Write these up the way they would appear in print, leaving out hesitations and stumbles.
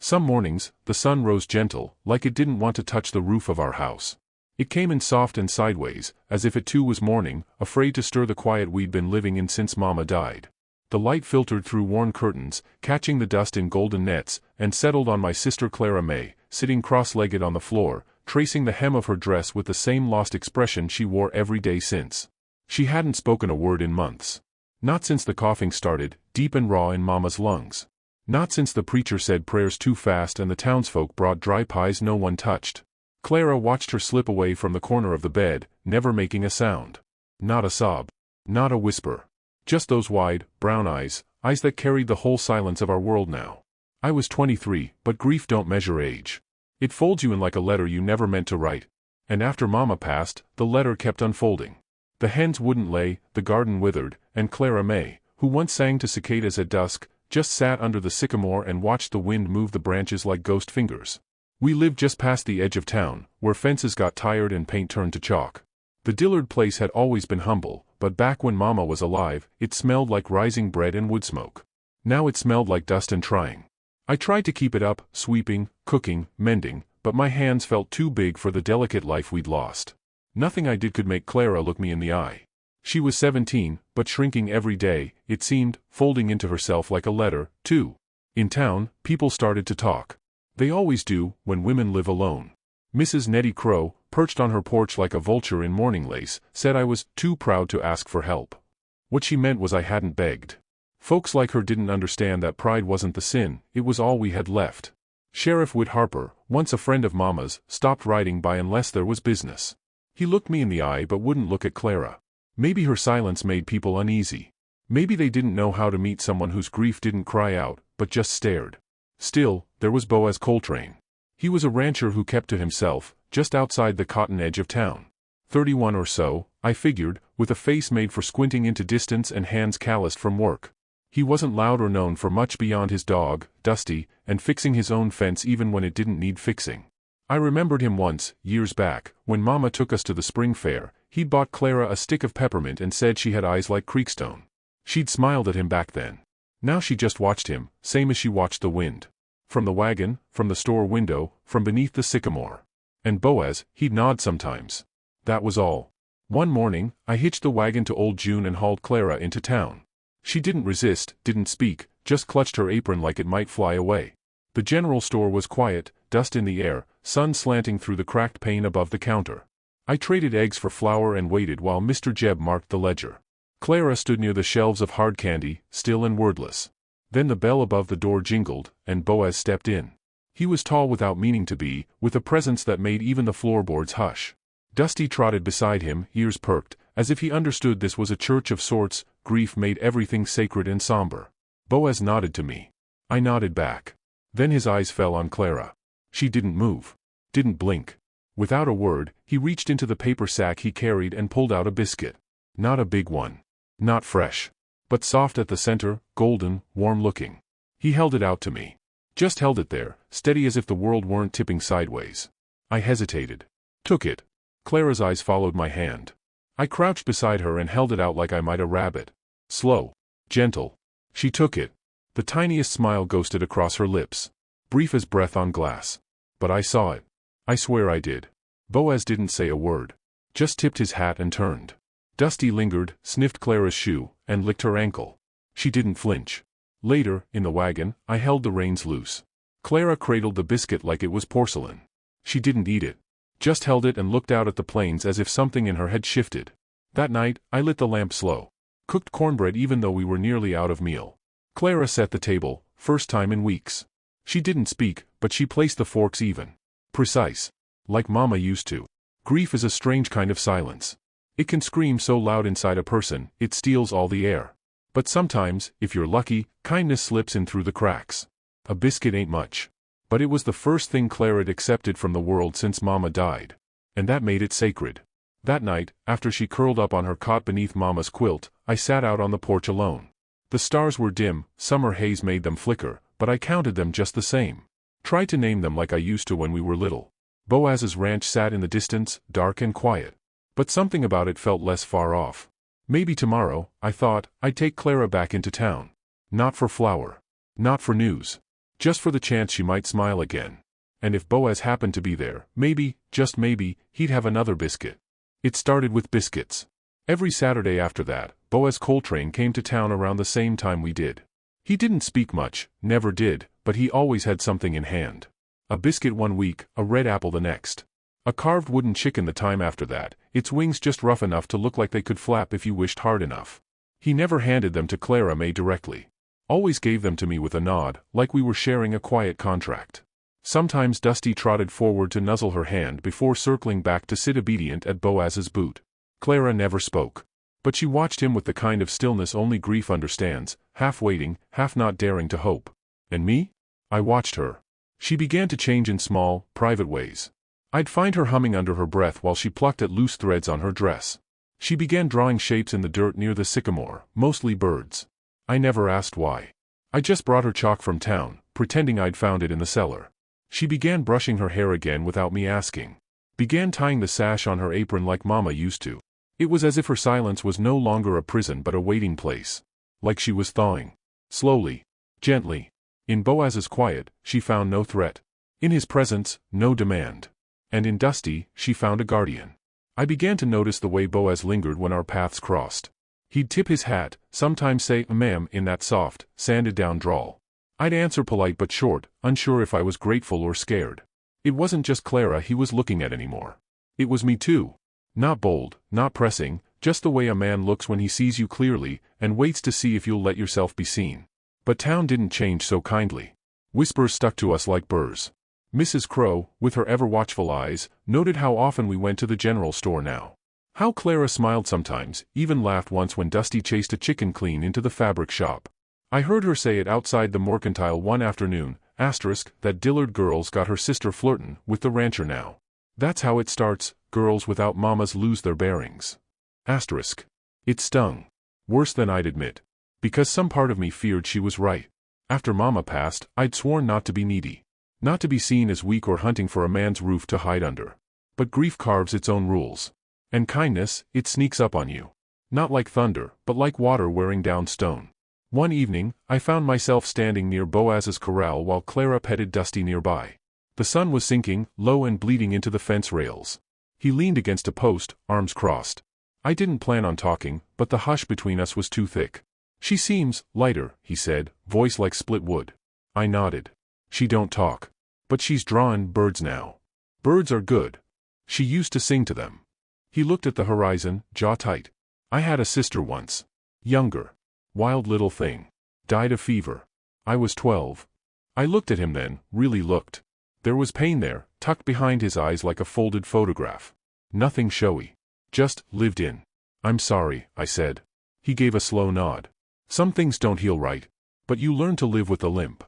Some mornings, the sun rose gentle, like it didn't want to touch the roof of our house. It came in soft and sideways, as if it too was mourning, afraid to stir the quiet we'd been living in since Mama died. The light filtered through worn curtains, catching the dust in golden nets, and settled on my sister Clara May, sitting cross-legged on the floor, tracing the hem of her dress with the same lost expression she wore every day since. She hadn't spoken a word in months. Not since the coughing started, deep and raw in Mama's lungs. Not since the preacher said prayers too fast and the townsfolk brought dry pies no one touched. Clara watched her slip away from the corner of the bed, never making a sound. Not a sob. Not a whisper. Just those wide, brown eyes that carried the whole silence of our world now. I was 23, but grief don't measure age. It folds you in like a letter you never meant to write. And after Mama passed, the letter kept unfolding. The hens wouldn't lay, the garden withered, and Clara May, who once sang to cicadas at dusk, just sat under the sycamore and watched the wind move the branches like ghost fingers. We lived just past the edge of town, where fences got tired and paint turned to chalk. The Dillard place had always been humble, but back when Mama was alive, it smelled like rising bread and wood smoke. Now it smelled like dust and trying. I tried to keep it up, sweeping, cooking, mending, but my hands felt too big for the delicate life we'd lost. Nothing I did could make Clara look me in the eye. She was 17, but shrinking every day, it seemed, folding into herself like a letter, too. In town, people started to talk. They always do, when women live alone. Mrs. Nettie Crow, perched on her porch like a vulture in mourning lace, said I was too proud to ask for help. What she meant was I hadn't begged. Folks like her didn't understand that pride wasn't the sin, it was all we had left. Sheriff Whit Harper, once a friend of Mama's, stopped riding by unless there was business. He looked me in the eye but wouldn't look at Clara. Maybe her silence made people uneasy. Maybe they didn't know how to meet someone whose grief didn't cry out, but just stared. Still, there was Boaz Coltrane. He was a rancher who kept to himself, just outside the cotton edge of town. 31 or so, I figured, with a face made for squinting into distance and hands calloused from work. He wasn't loud or known for much beyond his dog, Dusty, and fixing his own fence even when it didn't need fixing. I remembered him once, years back, when Mama took us to the spring fair. He'd bought Clara a stick of peppermint and said she had eyes like creekstone. She'd smiled at him back then. Now she just watched him, same as she watched the wind. From the wagon, from the store window, from beneath the sycamore. And Boaz, he'd nod sometimes. That was all. One morning, I hitched the wagon to old June and hauled Clara into town. She didn't resist, didn't speak, just clutched her apron like it might fly away. The general store was quiet, dust in the air, sun slanting through the cracked pane above the counter. I traded eggs for flour and waited while Mr. Jebb marked the ledger. Clara stood near the shelves of hard candy, still and wordless. Then the bell above the door jingled, and Boaz stepped in. He was tall without meaning to be, with a presence that made even the floorboards hush. Dusty trotted beside him, ears perked, as if he understood this was a church of sorts. Grief made everything sacred and somber. Boaz nodded to me. I nodded back. Then his eyes fell on Clara. She didn't move. Didn't blink. Without a word, he reached into the paper sack he carried and pulled out a biscuit. Not a big one. Not fresh. But soft at the center, golden, warm-looking. He held it out to me. Just held it there, steady as if the world weren't tipping sideways. I hesitated. Took it. Clara's eyes followed my hand. I crouched beside her and held it out like I might a rabbit. Slow. Gentle. She took it. The tiniest smile ghosted across her lips. Brief as breath on glass. But I saw it. I swear I did. Boaz didn't say a word. Just tipped his hat and turned. Dusty lingered, sniffed Clara's shoe, and licked her ankle. She didn't flinch. Later, in the wagon, I held the reins loose. Clara cradled the biscuit like it was porcelain. She didn't eat it. Just held it and looked out at the plains as if something in her had shifted. That night, I lit the lamp slow. Cooked cornbread even though we were nearly out of meal. Clara set the table, first time in weeks. She didn't speak, but she placed the forks even. Precise. Like Mama used to. Grief is a strange kind of silence. It can scream so loud inside a person, it steals all the air. But sometimes, if you're lucky, kindness slips in through the cracks. A biscuit ain't much. But it was the first thing Clara'd accepted from the world since Mama died. And that made it sacred. That night, after she curled up on her cot beneath Mama's quilt, I sat out on the porch alone. The stars were dim, summer haze made them flicker, but I counted them just the same. Tried to name them like I used to when we were little. Boaz's ranch sat in the distance, dark and quiet. But something about it felt less far off. Maybe tomorrow, I thought, I'd take Clara back into town. Not for flour. Not for news. just for the chance she might smile again. And if Boaz happened to be there, maybe, just maybe, he'd have another biscuit. It started with biscuits. Every Saturday after that, Boaz Coltrane came to town around the same time we did. He didn't speak much, never did, but he always had something in hand. A biscuit one week, a red apple the next. A carved wooden chicken the time after that, its wings just rough enough to look like they could flap if you wished hard enough. He never handed them to Clara May directly. Always gave them to me with a nod, like we were sharing a quiet contract. Sometimes Dusty trotted forward to nuzzle her hand before circling back to sit obedient at Boaz's boot. Clara never spoke. But she watched him with the kind of stillness only grief understands, half waiting, half not daring to hope. And me? I watched her. She began to change in small, private ways. I'd find her humming under her breath while she plucked at loose threads on her dress. She began drawing shapes in the dirt near the sycamore, mostly birds. I never asked why. I just brought her chalk from town, pretending I'd found it in the cellar. She began brushing her hair again without me asking. Began tying the sash on her apron like Mama used to. It was as if her silence was no longer a prison but a waiting place. Like she was thawing. Slowly. Gently. In Boaz's quiet, she found no threat. In his presence, no demand. And in Dusty, she found a guardian. I began to notice the way Boaz lingered when our paths crossed. He'd tip his hat, sometimes say "ma'am" in that soft, sanded-down drawl. I'd answer polite but short, unsure if I was grateful or scared. It wasn't just Clara he was looking at anymore. It was me too. Not bold, not pressing, just the way a man looks when he sees you clearly and waits to see if you'll let yourself be seen. But town didn't change so kindly. Whispers stuck to us like burrs. Mrs. Crow, with her ever-watchful eyes, noted how often we went to the general store now. How Clara smiled sometimes, even laughed once when Dusty chased a chicken clean into the fabric shop. I heard her say it outside the mercantile one afternoon, that Dillard girl's got her sister flirtin' with the rancher now. That's how it starts, girls without mamas lose their bearings. It stung. Worse than I'd admit. Because some part of me feared she was right. After Mama passed, I'd sworn not to be needy. Not to be seen as weak or hunting for a man's roof to hide under. But grief carves its own rules. And kindness, it sneaks up on you. Not like thunder, but like water wearing down stone. One evening, I found myself standing near Boaz's corral while Clara petted Dusty nearby. The sun was sinking, low and bleeding into the fence rails. He leaned against a post, arms crossed. I didn't plan on talking, but the hush between us was too thick. "She seems lighter," he said, voice like split wood. I nodded. "She don't talk. But she's drawin' birds now. Birds are good. She used to sing to them." He looked at the horizon, jaw tight. "I had a sister once. Younger. Wild little thing. Died of fever. I was 12. I looked at him then, really looked. There was pain there, tucked behind his eyes like a folded photograph. Nothing showy. Just lived in. "I'm sorry," I said. He gave a slow nod. "Some things don't heal right. But you learn to live with a limp."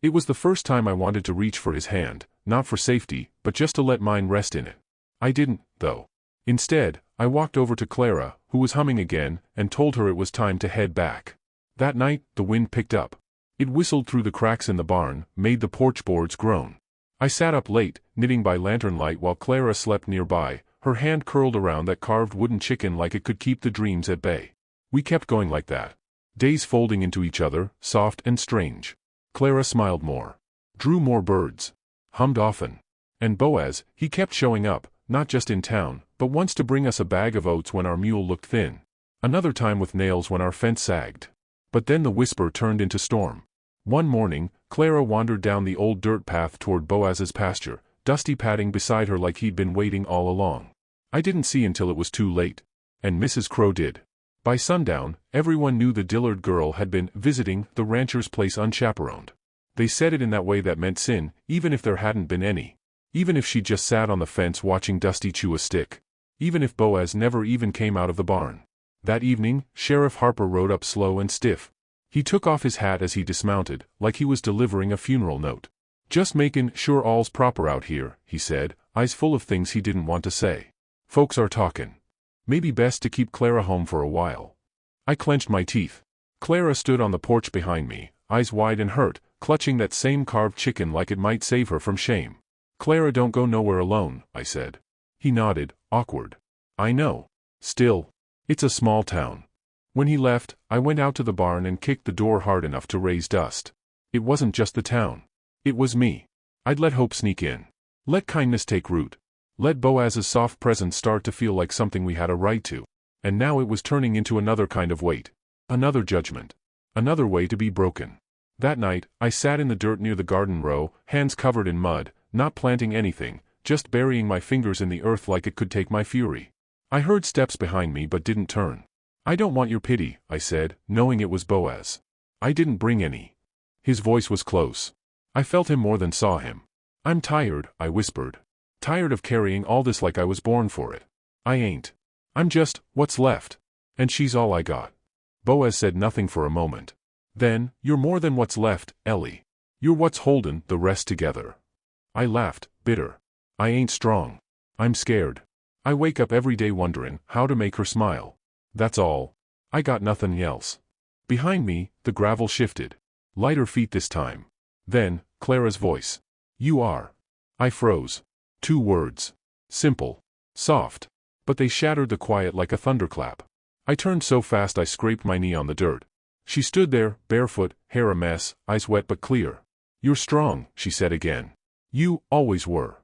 It was the first time I wanted to reach for his hand, not for safety, but just to let mine rest in it. I didn't, though. Instead, I walked over to Clara, who was humming again, and told her it was time to head back. That night, the wind picked up. It whistled through the cracks in the barn, made the porch boards groan. I sat up late, knitting by lantern light while Clara slept nearby, her hand curled around that carved wooden chicken like it could keep the dreams at bay. We kept going like that. Days folding into each other, soft and strange. Clara smiled more. Drew more birds. Hummed often. And Boaz, he kept showing up, not just in town, but once to bring us a bag of oats when our mule looked thin. Another time with nails when our fence sagged. But then the whisper turned into storm. One morning, Clara wandered down the old dirt path toward Boaz's pasture, Dusty padding beside her like he'd been waiting all along. I didn't see until it was too late. And Mrs. Crow did. By sundown, everyone knew the Dillard girl had been visiting the rancher's place unchaperoned. They said it in that way that meant sin, even if there hadn't been any. Even if she just sat on the fence watching Dusty chew a stick. Even if Boaz never even came out of the barn. That evening, Sheriff Harper rode up slow and stiff. He took off his hat as he dismounted, like he was delivering a funeral note. "Just makin' sure all's proper out here," he said, eyes full of things he didn't want to say. "Folks are talkin'. Maybe best to keep Clara home for a while." I clenched my teeth. Clara stood on the porch behind me, eyes wide and hurt, clutching that same carved chicken like it might save her from shame. "Clara don't go nowhere alone," I said. He nodded, awkward. "I know. Still. It's a small town." When he left, I went out to the barn and kicked the door hard enough to raise dust. It wasn't just the town. It was me. I'd let hope sneak in. Let kindness take root. Let Boaz's soft presence start to feel like something we had a right to. And now it was turning into another kind of weight. Another judgment. Another way to be broken. That night, I sat in the dirt near the garden row, hands covered in mud, not planting anything, just burying my fingers in the earth like it could take my fury. I heard steps behind me but didn't turn. "I don't want your pity," I said, knowing it was Boaz. "I didn't bring any." His voice was close. I felt him more than saw him. "I'm tired," I whispered. "Tired of carrying all this like I was born for it. I ain't. I'm just what's left. And she's all I got." Boaz said nothing for a moment. Then, "You're more than what's left, Ellie. You're what's holdin' the rest together." I laughed, bitter. "I ain't strong. I'm scared. I wake up every day wonderin' how to make her smile. That's all. I got nothin' else." Behind me, the gravel shifted. Lighter feet this time. Then, Clara's voice. "You are." I froze. 2 words. Simple. Soft. But they shattered the quiet like a thunderclap. I turned so fast I scraped my knee on the dirt. She stood there, barefoot, hair a mess, eyes wet but clear. "You're strong," she said again. "You always were."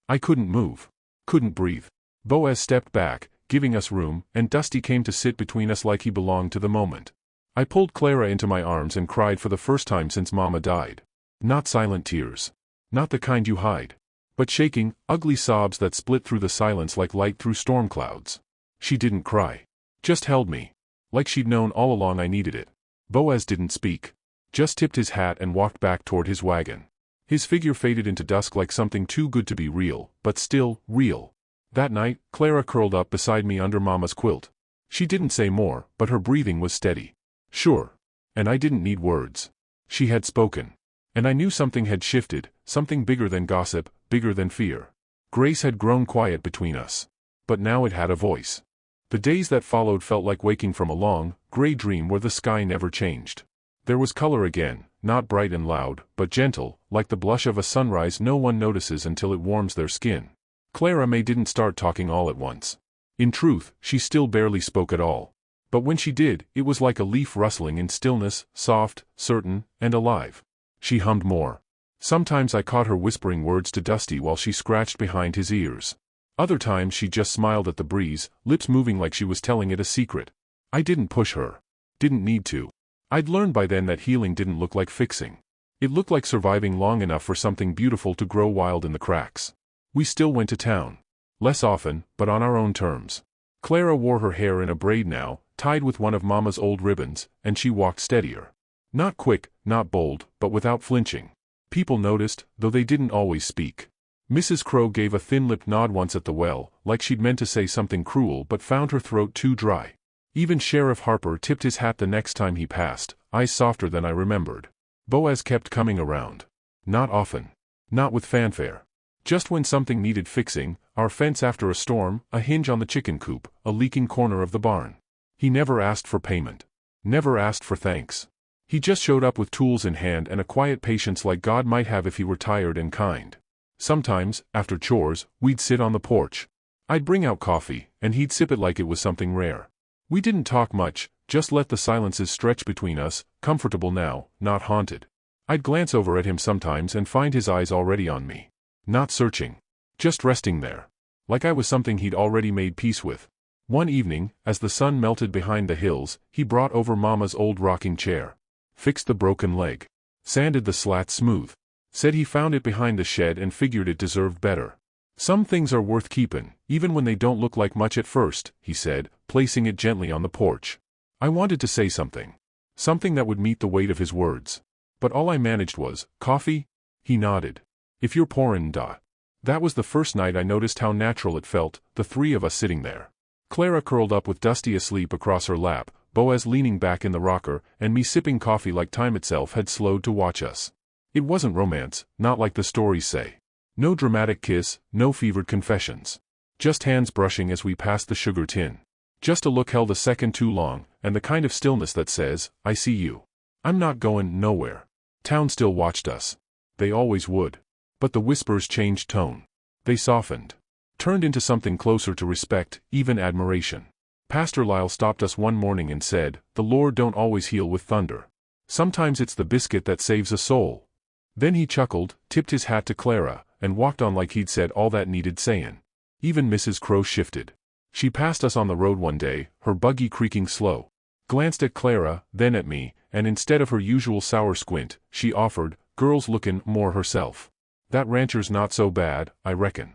I couldn't move. Couldn't breathe. Boaz stepped back, giving us room, and Dusty came to sit between us like he belonged to the moment. I pulled Clara into my arms and cried for the first time since Mama died. Not silent tears. Not the kind you hide. But shaking, ugly sobs that split through the silence like light through storm clouds. She didn't cry. Just held me. Like she'd known all along I needed it. Boaz didn't speak. Just tipped his hat and walked back toward his wagon. His figure faded into dusk like something too good to be real, but still, real. That night, Clara curled up beside me under Mama's quilt. She didn't say more, but her breathing was steady. Sure. And I didn't need words. She had spoken. And I knew something had shifted, something bigger than gossip, bigger than fear. Grace had grown quiet between us. But now it had a voice. The days that followed felt like waking from a long, gray dream where the sky never changed. There was color again, not bright and loud, but gentle, like the blush of a sunrise no one notices until it warms their skin. Clara May didn't start talking all at once. In truth, she still barely spoke at all. But when she did, it was like a leaf rustling in stillness, soft, certain, and alive. She hummed more. Sometimes I caught her whispering words to Dusty while she scratched behind his ears. Other times she just smiled at the breeze, lips moving like she was telling it a secret. I didn't push her. Didn't need to. I'd learned by then that healing didn't look like fixing. It looked like surviving long enough for something beautiful to grow wild in the cracks. We still went to town. Less often, but on our own terms. Clara wore her hair in a braid now, tied with one of Mama's old ribbons, and she walked steadier. Not quick, not bold, but without flinching. People noticed, though they didn't always speak. Mrs. Crow gave a thin-lipped nod once at the well, like she'd meant to say something cruel but found her throat too dry. Even Sheriff Harper tipped his hat the next time he passed, eyes softer than I remembered. Boaz kept coming around. Not often. Not with fanfare. Just when something needed fixing, our fence after a storm, a hinge on the chicken coop, a leaking corner of the barn. He never asked for payment. Never asked for thanks. He just showed up with tools in hand and a quiet patience like God might have if he were tired and kind. Sometimes, after chores, we'd sit on the porch. I'd bring out coffee, and he'd sip it like it was something rare. We didn't talk much, just let the silences stretch between us, comfortable now, not haunted. I'd glance over at him sometimes and find his eyes already on me. Not searching. Just resting there. Like I was something he'd already made peace with. One evening, as the sun melted behind the hills, he brought over Mama's old rocking chair. Fixed the broken leg. Sanded the slats smooth. Said he found it behind the shed and figured it deserved better. Some things are worth keepin', even when they don't look like much at first, he said, placing it gently on the porch. I wanted to say something. Something that would meet the weight of his words. But all I managed was, "Coffee?" He nodded. "If you're pourin', da." That was the first night I noticed how natural it felt, the 3 of us sitting there. Clara curled up with Dusty asleep across her lap, Boaz leaning back in the rocker, and me sipping coffee like time itself had slowed to watch us. It wasn't romance, not like the stories say. No dramatic kiss, no fevered confessions. Just hands brushing as we passed the sugar tin. Just a look held a second too long, and the kind of stillness that says, "I see you. I'm not going nowhere." Town still watched us. They always would. But the whispers changed tone. They softened. Turned into something closer to respect, even admiration. Pastor Lyle stopped us one morning and said, "The Lord don't always heal with thunder. Sometimes it's the biscuit that saves a soul." Then he chuckled, tipped his hat to Clara, and walked on like he'd said all that needed saying. Even Mrs. Crow shifted. She passed us on the road one day, her buggy creaking slow. Glanced at Clara, then at me, and instead of her usual sour squint, she offered, "Girl's lookin' more herself. That rancher's not so bad, I reckon."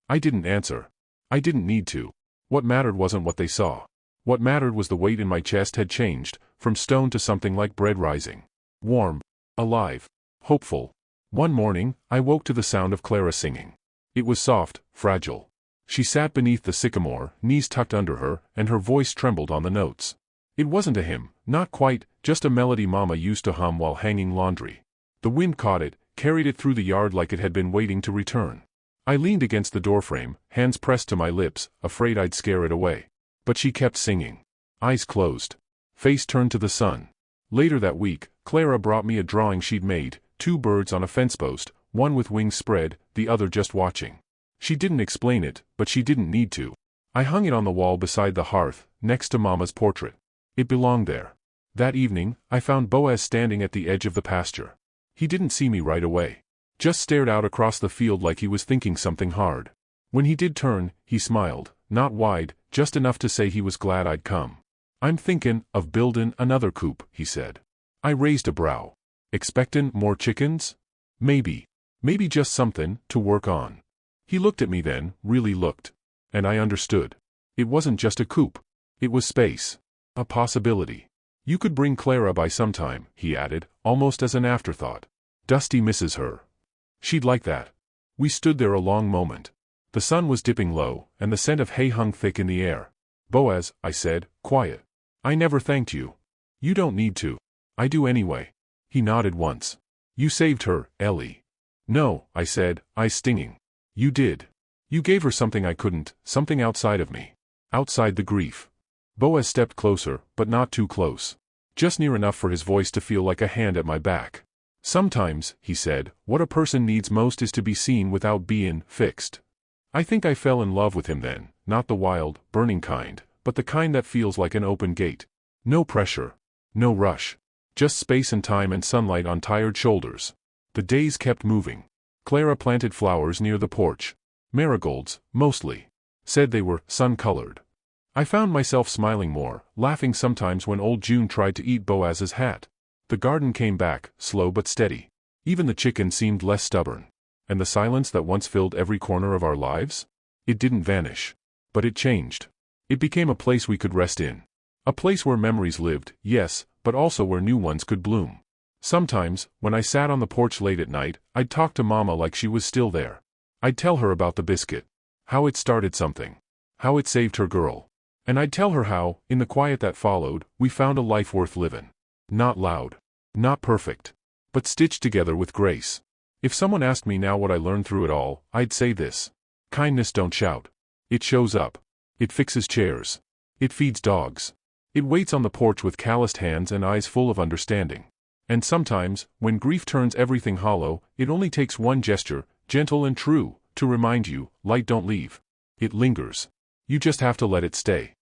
I didn't answer. I didn't need to. What mattered wasn't what they saw. What mattered was the weight in my chest had changed, from stone to something like bread rising. Warm. Alive. Hopeful. One morning, I woke to the sound of Clara singing. It was soft, fragile. She sat beneath the sycamore, knees tucked under her, and her voice trembled on the notes. It wasn't a hymn, not quite, just a melody Mama used to hum while hanging laundry. The wind caught it, carried it through the yard like it had been waiting to return. I leaned against the doorframe, hands pressed to my lips, afraid I'd scare it away. But she kept singing. Eyes closed. Face turned to the sun. Later that week, Clara brought me a drawing she'd made, 2 birds on a fence post, one with wings spread, the other just watching. She didn't explain it, but she didn't need to. I hung it on the wall beside the hearth, next to Mama's portrait. It belonged there. That evening, I found Boaz standing at the edge of the pasture. He didn't see me right away. Just stared out across the field like he was thinking something hard. When he did turn, he smiled, not wide, just enough to say he was glad I'd come. "I'm thinkin' of buildin' another coop," he said. I raised a brow. "Expectin' more chickens?" "Maybe. Maybe just somethin' to work on." He looked at me then, really looked. And I understood. It wasn't just a coop. It was space. A possibility. "You could bring Clara by sometime," he added, almost as an afterthought. "Dusty misses her. She'd like that." We stood there a long moment. The sun was dipping low, and the scent of hay hung thick in the air. "Boaz," I said, quiet. "I never thanked you." "You don't need to. I do anyway." He nodded once. "You saved her, Ellie." "No," I said, eyes stinging. "You did. You gave her something I couldn't, something outside of me. Outside the grief." Boaz stepped closer, but not too close. Just near enough for his voice to feel like a hand at my back. "Sometimes," he said, "what a person needs most is to be seen without being fixed." I think I fell in love with him then, not the wild, burning kind, but the kind that feels like an open gate. No pressure. No rush. Just space and time and sunlight on tired shoulders. The days kept moving. Clara planted flowers near the porch. Marigolds, mostly. Said they were sun-colored. I found myself smiling more, laughing sometimes when old June tried to eat Boaz's hat. The garden came back, slow but steady. Even the chicken seemed less stubborn. And the silence that once filled every corner of our lives? It didn't vanish. But it changed. It became a place we could rest in. A place where memories lived, yes, but also where new ones could bloom. Sometimes, when I sat on the porch late at night, I'd talk to Mama like she was still there. I'd tell her about the biscuit. How it started something. How it saved her girl. And I'd tell her how, in the quiet that followed, we found a life worth living. Not loud. Not perfect. But stitched together with grace. If someone asked me now what I learned through it all, I'd say this. Kindness don't shout. It shows up. It fixes chairs. It feeds dogs. It waits on the porch with calloused hands and eyes full of understanding. And sometimes, when grief turns everything hollow, it only takes one gesture, gentle and true, to remind you, light don't leave. It lingers. You just have to let it stay.